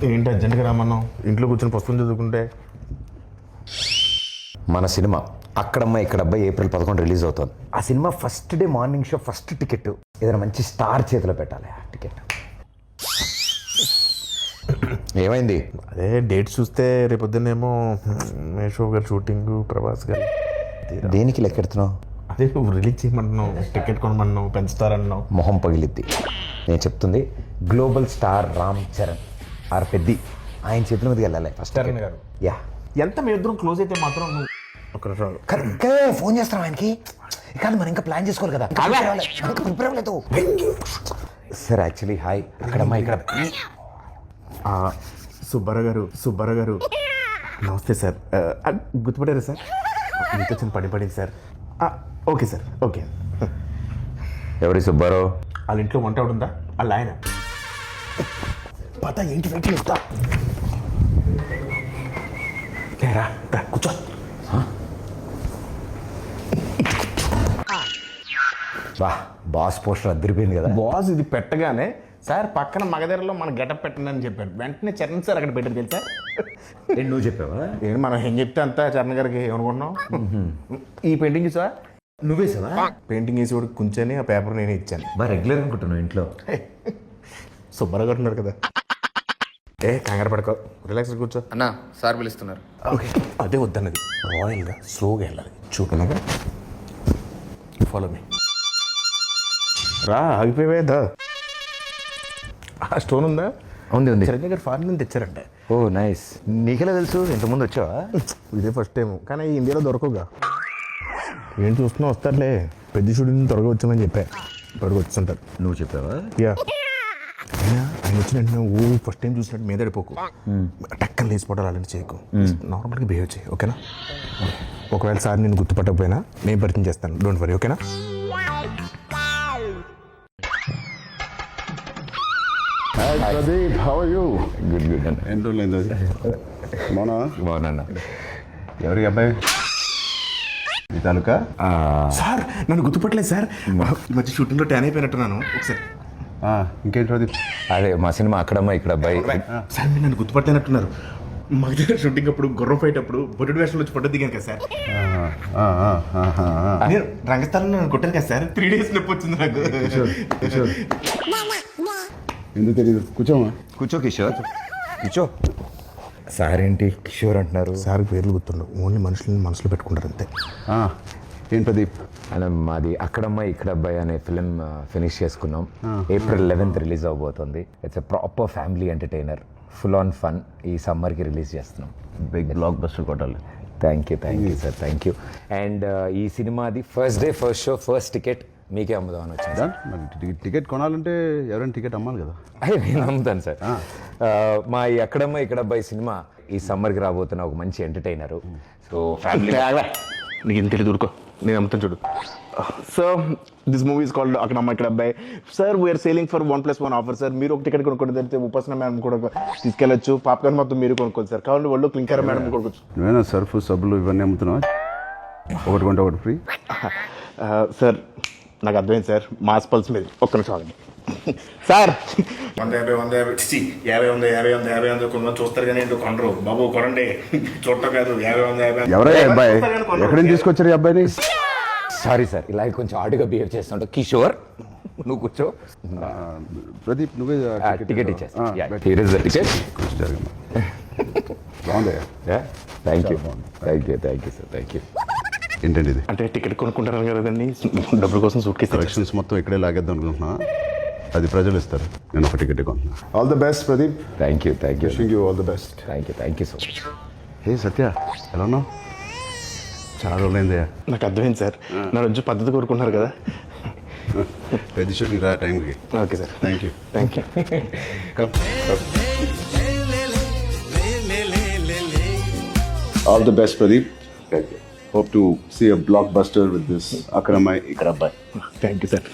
ఏంటి అర్జెంట్గా రామన్నాం? ఇంట్లో కూర్చొని పుస్తకం చదువుకుంటే. మన సినిమా అక్కడమ్మ ఇక్కడ అబ్బాయి April 11 రిలీజ్ అవుతుంది. ఆ cinema first day morning show first ticket ఏదైనా మంచి స్టార్ చేతిలో పెట్టాలి. ఆ టికెట్ ఏమైంది? అదే డేట్ చూస్తే రేపొద్దునేమో మేషో గారు షూటింగ్, ప్రభాస్ గారు. దేనికి లెక్కెడుతున్నావు? అదే నువ్వు రిలీజ్ చేయమంటున్నావు, టికెట్ కొనమన్నావు, పెంచుతారన్నావు. మొహం పగిలిద్ది. నేను చెప్తుంది global star Ram Charan R Peddi ఆయన చేతుల మీదకి వెళ్ళాలి ఫస్ట్. చరణ్ గారు యా ఎంత మీ ఇద్దరం క్లోజ్ అయితే మాత్రం నువ్వు ఒక ఇంకా ఫోన్ చేస్తాం ఆయనకి. కాదు మనం ఇంకా ప్లాన్ చేసుకోవాలి కదా. ప్రిపేర్ అవ్వలేదు సార్. యాక్చువల్లీ హాయ్ అక్కడమ్మా ఇక్కడ సుబ్బారావు గారు నమస్తే సార్. గుర్తుపడారా సార్? మీతో చిన్న పడింది సార్. Okay sir, okay. ఎవరి సుబ్బారావు? వాళ్ళ ఇంట్లో వంట ఉందా? వాళ్ళ ఆయన పత ఏంటి వెయిట్ చేస్తా కూర్చో. బా బాస్ పోస్టర్ అదిరిపోయింది కదా. బాస్ ఇది పెట్టగానే సార్ పక్కన మగధరలో మన గెటప్ పెట్టండి అని చెప్పాడు. వెంటనే చరణ్ సార్ అక్కడ పెట్టారు తెలుసా? నువ్వు చెప్పావా? ఏంటి మనం ఏం చెప్తే అంతా చరణ్ గారికి ఏమనుకుంటున్నాం. ఈ పెయింటింగ్ చూసావా? నువ్వే సావా? పెయింటింగ్ వేసి కూడా కూర్చొని ఆ పేపర్ నేనే ఇచ్చాను. బాగా రెగ్యులర్ అనుకుంటున్నావు ఇంట్లో. సుబ్బారావు గారు ఉన్నారు కదా. కంగారు పడుకో, రిలాక్స్ కూర్చో. అన్నా సార్ పిలుస్తున్నారు. ఓకే అదే వద్దన్నది. రాయల్గా స్లోగా వెళ్ళాలి. చూపినాగా ఫాలో మీ. రా ఆగిపోయేదా? స్టోన్ ఉందా? ఉంది ఉంది. చిరంజీవి గారు ఫారెన్ నుంచి తెచ్చారంటే. ఓ నైస్. నీకెలా తెలుసు? ఇంతకుముందు వచ్చావా? ఇదే ఫస్ట్ టైం, కానీ ఇండియాలో దొరకవుగా. ఏం చూస్తున్నా వస్తారులే. పెద్ద షూటింగ్ త్వరగా వచ్చామని చెప్పా. ఇప్పటికి వచ్చుంటారు. నువ్వు చెప్పావా? యా ఆయన వచ్చిన వెంటనే ఫస్ట్ టైం చూసినట్టు మీద పడిపోకు. టక్కన లేచిపోవడాలు అలాంటి చేయకు. నార్మల్గా బిహేవ్ చేయి, ఓకేనా? ఒకవేళ సార్ నేను గుర్తుపట్టకపోయినా నేను పరిచయం చేస్తాను. డోంట్ వరీ, ఓకేనా? Pradeep, how are you? Good good అన్న. ఎన్ని రోజులైంది అది? బాగున్నా. ఎవరి అబ్బాయి? మీ తాలూకా? సార్ నన్ను గుర్తుపట్టలేదు సార్. ఈ మధ్య షూటింగ్లో ట్యాన్ అయిపోయినట్టున్నాను. ఒకసారి ఇంకేంటి ప్రదీప్? అదే మా సినిమా అక్కడమ్మా ఇక్కడ అబ్బాయి. సార్ మీరు నన్ను గుర్తుపట్టలేనట్టున్నారు. మా దగ్గర షూటింగ్ అప్పుడు గుర్రం ఫైట్ అప్పుడు బొడ్డు వేషంలో వచ్చి ఫోటో దిగాను కదా సార్. నేను రంగస్థలంలో నన్ను కొట్టాను కదా సార్. 3 days నొప్పి వచ్చింది నాకు. ఎందుకు తెలియదు? కూర్చోమా. కూర్చో కిషోర్, కూర్చో. సార్ ఏంటి కిషోర్ అంటున్నారు? సార్ పేర్లు గుర్తుండవు, ఓన్లీ మనుషులని మనసులో పెట్టుకుంటారు అంతే. ఏంటి ప్రదీప్? అలా మాది అక్కడమ్మ ఇక్కడ అబ్బాయి అనే ఫిలిం ఫినిష్ చేసుకున్నాం. April 11 రిలీజ్ అవబోతుంది. It's a proper family entertainer, full on fun. ఈ సమ్మర్కి రిలీజ్ చేస్తున్నాం. బిగ్ బ్లాక్ బస్టర్ కొట్టాలి. Thank you sir, thank you. And ఈ సినిమాది first day first show first ticket మీకే అమ్ముదామని వచ్చింది. మరి టికెట్ కొనాలంటే ఎవరైనా టికెట్ అమ్మాలి కదా. నేను అమ్ముతాను సార్. మా ఈ అక్కడమ్మ ఇక్కడ అబ్బాయి సినిమా ఈ సమ్మర్కి రాబోతున్న ఒక మంచి ఎంటర్టైనర్. సో ఫ్యామిలీ నీకు ఇంత తెలియదు, ఊరుకో. నేను అమ్ముతాను చూడు. So this movie is called Akkadamma Ikkada Abbayi. Sir we are selling for 1+1 offer sir. మీరు ఒక టికెట్ కొనుక్కోండి, తెలిస్తే ఉపాసన మేడం కూడా తీసుకెళ్ళచ్చు. పాప్కార్న్ మొత్తం మీరు కొనుక్కోండి సార్. కావాలి వాళ్ళు క్లింకర్ మేడం కొనుక్కోవచ్చు. నువ్వేనా సర్ఫ్ సబ్బులు ఇవన్నీ అమ్ముతున్నావా? ఒకటి కొంటే ఒకటి ఫ్రీ. సార్ నాకు అర్థమైంది సార్. మాస్ పల్స్ మీద ఒక్క నిమిషం ఆగండి సార్. 150 కొంతమంది చూస్తారు కానీ ఏంటో కొనరు. బాబు కొనండి, చూడటం కాదు. 50 ఎవరయ్యా అబ్బాయి? ఎక్కడి నుంచి తీసుకొచ్చారు ఈ అబ్బాయిని? సారీ సార్, ఇలా కొంచెం ఆడుగా బిహేవ్ చేస్తుంటా. కిషోర్ నువ్వు కూర్చో. ప్రదీప్ నువ్వే టికెట్ ఇచ్చేస్తా. Here is the ticket. బాగుందయ్యా. Thank you sir, thank you. ఏంటండి ఇది? అంటే టికెట్ కొనుక్కుంటారు కదండి, డబ్బుల కోసం సూట్ కేసు కలెక్షన్స్ మొత్తం ఇక్కడే లాగేద్దాం అనుకుంటున్నా. అది ప్రజలు ఇస్తారు, నేను ఒక టికెట్ కొంటున్నా. All the best Pradeep. Thank you wishing you all the best. Thank you so much. Hey Satya, ఎలా ఉన్నావు? చాలా రోజులైందయ్యా. నాకు అర్థమైంది సార్. నా రోజు పద్ధతి కోరుకుంటున్నారు కదా. పెద్ద షూటింగ్ రా టైంకి. Okay sir, thank you. All the best, Pradeep. Thank you. Hope to see a blockbuster with this Akramai Ikrabbai. Thank you sir.